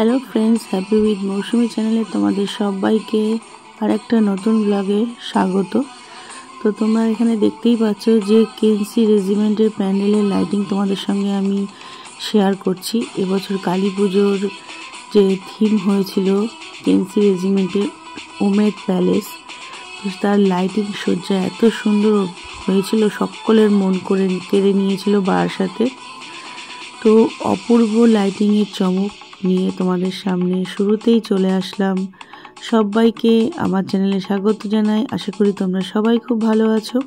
Hello friends, happy with মৌসুমি চ্যানেলে তোমাদের সবাইকে আরেকটা নতুন ব্লগে স্বাগত। তো তোমরা এখানে দেখতেই পাচ্ছ যে কেএনসি রেজিমেন্টের প্যান্ডেলের লাইটিং তোমাদের সঙ্গে আমি শেয়ার করছি। এবছর কালী পুজোর যে থিম হয়েছিল কেএনসি রেজিমেন্টের উমেদ প্যালেস, তার লাইটিং সজ্জা এত সুন্দর হয়েছিল, সকলের মন কেড়ে নিয়েছিল বারাসাতে। তো অপূর্ব লাইটিংয়ের চমক নিয়ে তোমাদের সামনে শুরুতেই চলে আসলাম। সবাইকে আমার চ্যানেলে স্বাগত জানাই। আশা করি তোমরা সবাই খুব ভালো আছো।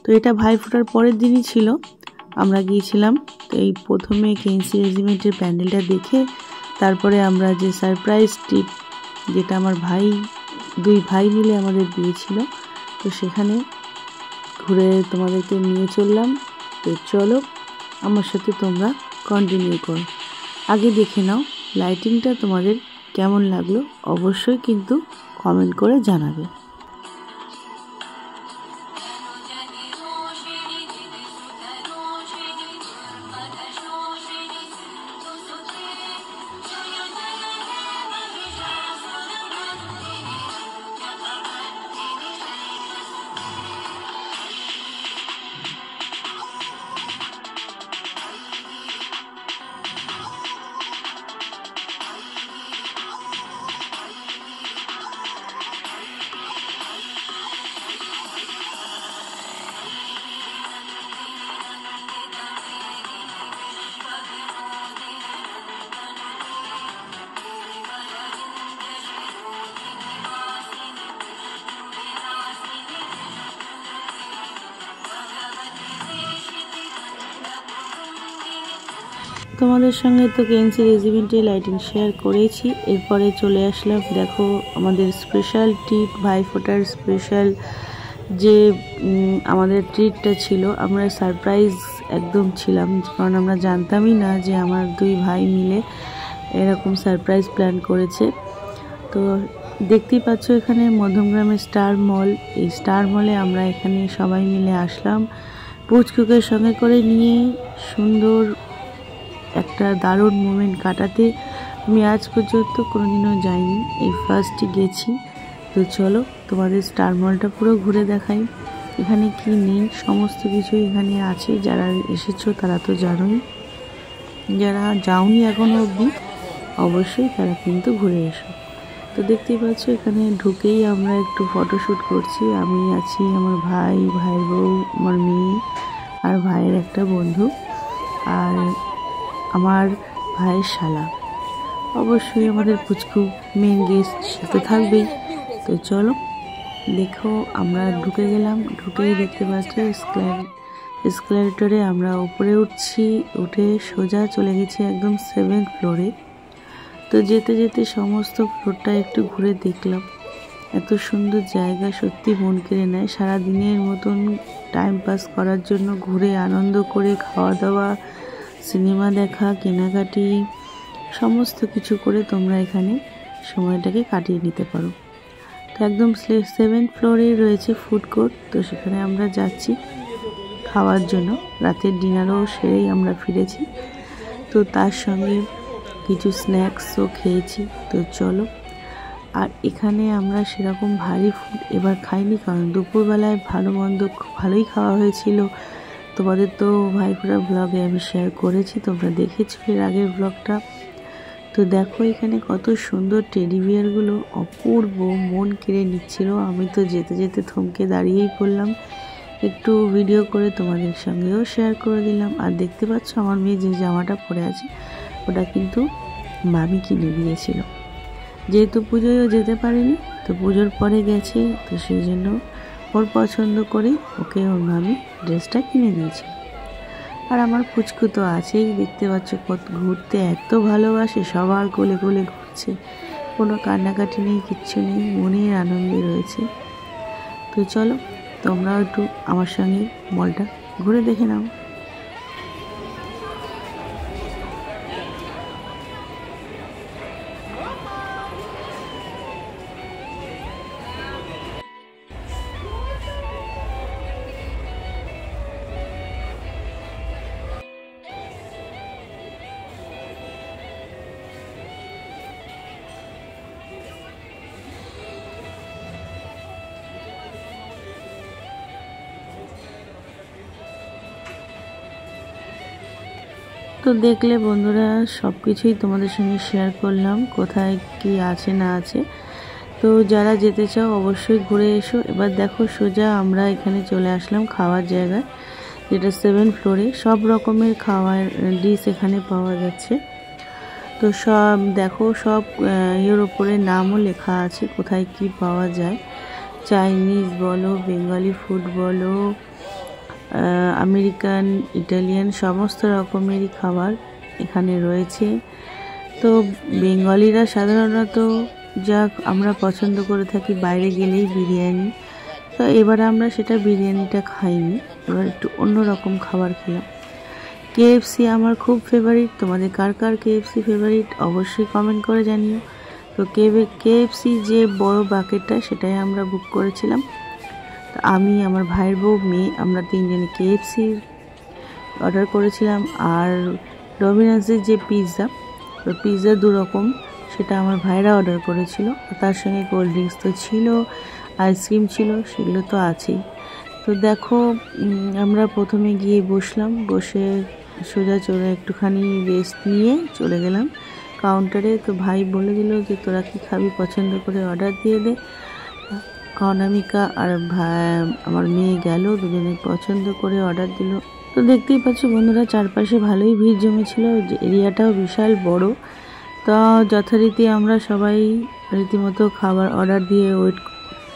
তো এটা ভাইফোঁটার পরের দিনই ছিল, আমরা গিয়েছিলাম। তো এই প্রথমে কেএনসি রেজিমেন্টের প্যান্ডেলটা দেখে তারপরে আমরা যে সারপ্রাইজ ট্রিপ, যেটা আমার দুই ভাই মিলে আমাদের দিয়েছিল, তো সেখানে ঘুরে তোমাদেরকে নিয়ে চললাম। তো চলো আমার সাথে তোমরা কন্টিনিউ করো। আগে দেখে নাও লাইটিংটা তোমাদের কেমন লাগলো, অবশ্যই কিন্তু কমেন্ট করে জানাবে। তোমাদের সঙ্গে তো কেএনসি রেজিমেন্টের লাইটিং শেয়ার করেছি। এরপরে চলে আসলাম, দেখো আমাদের স্পেশাল ট্রিট, ভাইফোঁটার স্পেশাল যে আমাদের ট্রিটটা ছিল, আমরা সারপ্রাইজ একদম ছিলাম, কারণ আমরা জানতামই না যে আমার দুই ভাই মিলে এরকম সারপ্রাইজ প্ল্যান করেছে। তো দেখতেই পাচ্ছ এখানে মধ্যমগ্রামের স্টার মল, এই স্টার মলে আমরা এখানে সবাই মিলে আসলাম পুচকুকে সঙ্গে করে নিয়ে সুন্দর একটা দারুণ মোমেন্ট কাটাতে। আমি আজ পর্যন্ত কোনোদিনও যাইনি, এই ফার্স্টই গেছি। তো চলো তোমাদের স্টার মলটা পুরো ঘুরে দেখাই। এখানে কি নেই সমস্ত কিছু এখানে আছে, যারা এসেছো তারা তো জানোই, যারা যাওনি এখনো অবধি অবশ্যই তারা কিন্তু ঘুরে এসো। তো দেখতেই পাচ্ছ এখানে ঢুকেই আমরা একটু ফটোশ্যুট করছি। আমি আছি, আমার ভাইয়ের বউ, আমার মেয়ে আর ভাইয়ের একটা বন্ধু, আর আমার ভাইয়ের শালা। অবশ্যই আমাদের পুচকু মেন গেস্ট সাথে থাকবেই। তো চলো দেখো, আমরা ঢুকে গেলাম। ঢুকেই দেখতে পাচ্ছি এসকেলেটরে আমরা উপরে উঠছি, উঠে সোজা চলে গেছি একদম 7th ফ্লোরে। তো যেতে যেতে সমস্ত ফ্লোরটা একটু ঘুরে দেখলাম। এত সুন্দর জায়গা, সত্যি মন কেড়ে নেয়। সারাদিনের মতন টাইম পাস করার জন্য ঘুরে আনন্দ করে খাওয়া দাওয়া, সিনেমা দেখা, কেনাকাটি সমস্ত কিছু করে তোমরা এখানে সময়টাকে কাটিয়ে নিতে পারো। তো একদম 7th ফ্লোরে রয়েছে ফুড কোর্ট, তো সেখানে আমরা যাচ্ছি খাওয়ার জন্য। রাতের ডিনারও সেরেই আমরা ফিরেছি, তো তার সঙ্গে কিছু স্ন্যাক্সও খেয়েছি। তো চলো, আর এখানে আমরা সেরকম ভারী ফুড এবার খাইনি, কারণ দুপুরবেলায় ভালোই খাওয়া হয়েছিল। তোমাদের তো ভাইফোঁটা ব্লগে আমি শেয়ার করেছি, তোমরা দেখেছো এর আগের ব্লগটা। তো দেখো এখানে কত সুন্দর টেডি বিয়ারগুলো, অপূর্ব, মন কেড়ে নিচ্ছিল। আমি তো যেতে যেতে থমকে দাঁড়িয়েই পড়লাম, একটু ভিডিও করে তোমাদের সঙ্গেও শেয়ার করে দিলাম। আর দেখতে পাচ্ছ আমার মেয়ে যে জামাটা পরে আছে, ওটা কিন্তু মামি কিনে দিয়েছিল। যেহেতু পুজোয়ও যেতে পারেনি, তো পুজোর পরে গেছে, তো সেই জন্য ওর পছন্দ করে ওকে ওর মামি ড্রেসটা কিনে দিয়েছে। আর আমার পুচকু তো আছেই, দেখতে পাচ্ছ কত ঘুরতে এত ভালোবাসে, সবার কোলে কোলে ঘুরছে, কোনো কান্নাকাটি নেই, কিচ্ছু নেই, মনের আনন্দে রয়েছে। তো চলো তোমরাও একটু আমার সঙ্গে মলটা ঘুরে দেখে নাও। তো দেখলে বন্ধুরা সব কিছুই তোমাদের সঙ্গে শেয়ার করলাম, কোথায় কি আছে না আছে। তো যারা যেতে চাও অবশ্যই ঘুরে এসো। এবার দেখো সোজা আমরা এখানে চলে আসলাম খাওয়ার জায়গায়, যেটা 7 ফ্লোরে। সব রকমের খাওয়ার ডিশ এখানে পাওয়া যাচ্ছে। তো সব দেখো, সব এর ওপরে নামও লেখা আছে কোথায় কি পাওয়া যায়। চাইনিজ বলো, বেঙ্গলি ফুড বলো, আমেরিকান, ইটালিয়ান, সমস্ত রকমেরই খাবার এখানে রয়েছে। তো বেঙ্গলিরা সাধারণত যা আমরা পছন্দ করে থাকি বাইরে গেলেই বিরিয়ানি। তো এবার আমরা সেটা বিরিয়ানিটা খাইনি, এবার একটু অন্যরকম খাবার খেলাম। কেএফসি আমার খুব ফেভারিট। তোমাদের কার কার কেএফসি ফেভারিট অবশ্যই কমেন্ট করে জানিও। তো কেএফসি যে বড় বাকেটটা সেটাই আমরা বুক করেছিলাম। তো আমি, আমার ভাইয়ের বউ, মেয়ে, আমরা তিনজনে কেএফসি অর্ডার করেছিলাম। আর ডমিনোসের যে পিৎজা, তো পিৎজা 2 রকম, সেটা আমার ভাইরা অর্ডার করেছিল। তার সঙ্গে কোল্ড ড্রিঙ্কস তো ছিল, আইসক্রিম ছিল, সেগুলো তো আছেই। তো দেখো আমরা প্রথমে গিয়ে বসলাম, বসে সোজা চলে একটুখানি রেস্ট নিয়ে চলে গেলাম কাউন্টারে। তো ভাই বলে দিল যে তোরা কি খাবি পছন্দ করে অর্ডার দিয়ে দে। অনামিকা আর আমার মেয়ে গেল, দুজনে পছন্দ করে অর্ডার দিল। তো দেখতেই পাচ্ছ বন্ধুরা চারপাশে ভালোই ভিড় জমেছিল, এরিয়াটাও বিশাল বড়। তো যথারীতি আমরা সবাই রীতিমতো খাবার অর্ডার দিয়ে ওয়েট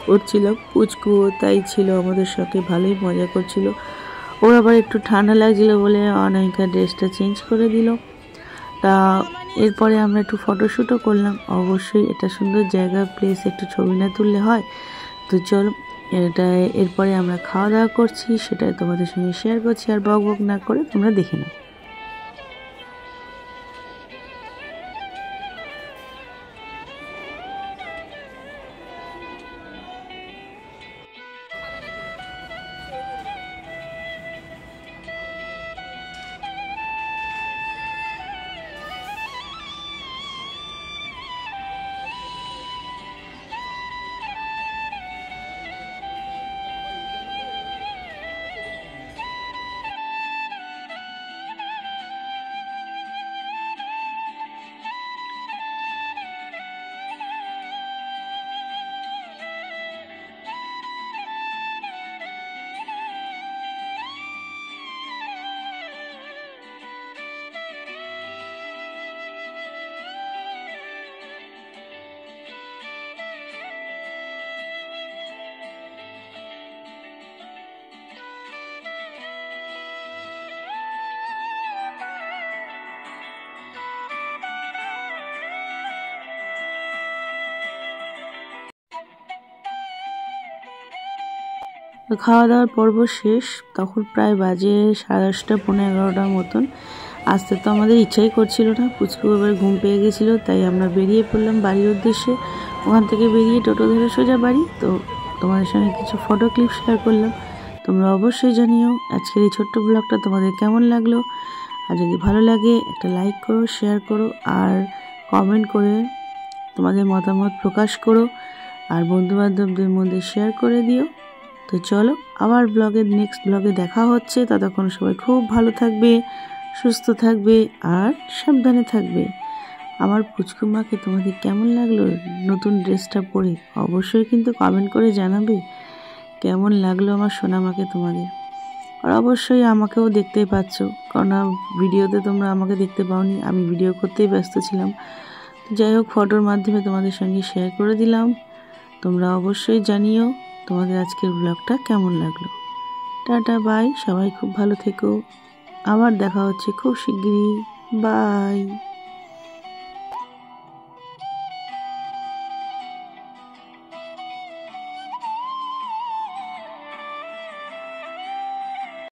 করছিলাম। পুচকুও তাই ছিল আমাদের সাথে, ভালোই মজা করছিল। ওর আবার একটু ঠান্ডা লাগছিল বলে অনামিকা ড্রেসটা চেঞ্জ করে দিল। তা এরপরে আমরা একটু ফটোশ্যুটও করলাম। অবশ্যই এটা সুন্দর জায়গা, প্লেস, একটু ছবি না তুললে হয়। তো চলো এরপরে আমরা খাওয়া দাওয়া করছি, সেটাই তোমাদের সঙ্গে শেয়ার করছি। আর বক বক না করে তোমরা দেখে নাও। খাওয়া দাওয়ার পর্ব শেষ, তখন প্রায় বাজে 10:30 পৌনে 11টার মতন। আসতে তো আমাদের ইচ্ছাই করছিল না, পুচকু এবার ঘুম পেয়ে গেছিল, তাই আমরা বেরিয়ে পড়লাম বাড়ির উদ্দেশ্যে। ওখান থেকে বেরিয়ে টোটো ধরে সোজা বাড়ি। তো তোমাদের সঙ্গে কিছু ফটো ক্লিপ শেয়ার করলাম। তোমরা অবশ্যই জানিও আজকের এই ছোট্ট ব্লগটা তোমাদের কেমন লাগলো। আর যদি ভালো লাগে একটা লাইক করো, শেয়ার করো, আর কমেন্ট করে তোমাদের মতামত প্রকাশ করো, আর বন্ধুবান্ধবদের মধ্যে শেয়ার করে দিও। তো চলো আবার নেক্সট ব্লগে দেখা হচ্ছে। ততক্ষণ সবাই খুব ভালো থাকবে, সুস্থ থাকবে, আর সাবধানে থাকবে। আমার পুচকু মাকে তোমাদের কেমন লাগলো নতুন ড্রেসটা পরে অবশ্যই কিন্তু কমেন্ট করে জানাবে কেমন লাগলো আমার সোনা মাকে তোমাদের। আর অবশ্যই আমাকেও দেখতেই পাচ্ছ, কারণ ভিডিওতে তোমরা আমাকে দেখতে পাওনি, আমি ভিডিও করতেই ব্যস্ত ছিলাম। যাই হোক, ফটোর মাধ্যমে তোমাদের সঙ্গে শেয়ার করে দিলাম। তোমরা অবশ্যই জানিও তোমাদের আজকের ব্লগটা কেমন লাগলো। টাটা, বাই, সবাই খুব ভালো থেকো। আবার দেখা হচ্ছে খুব শিগগিরই। বাই।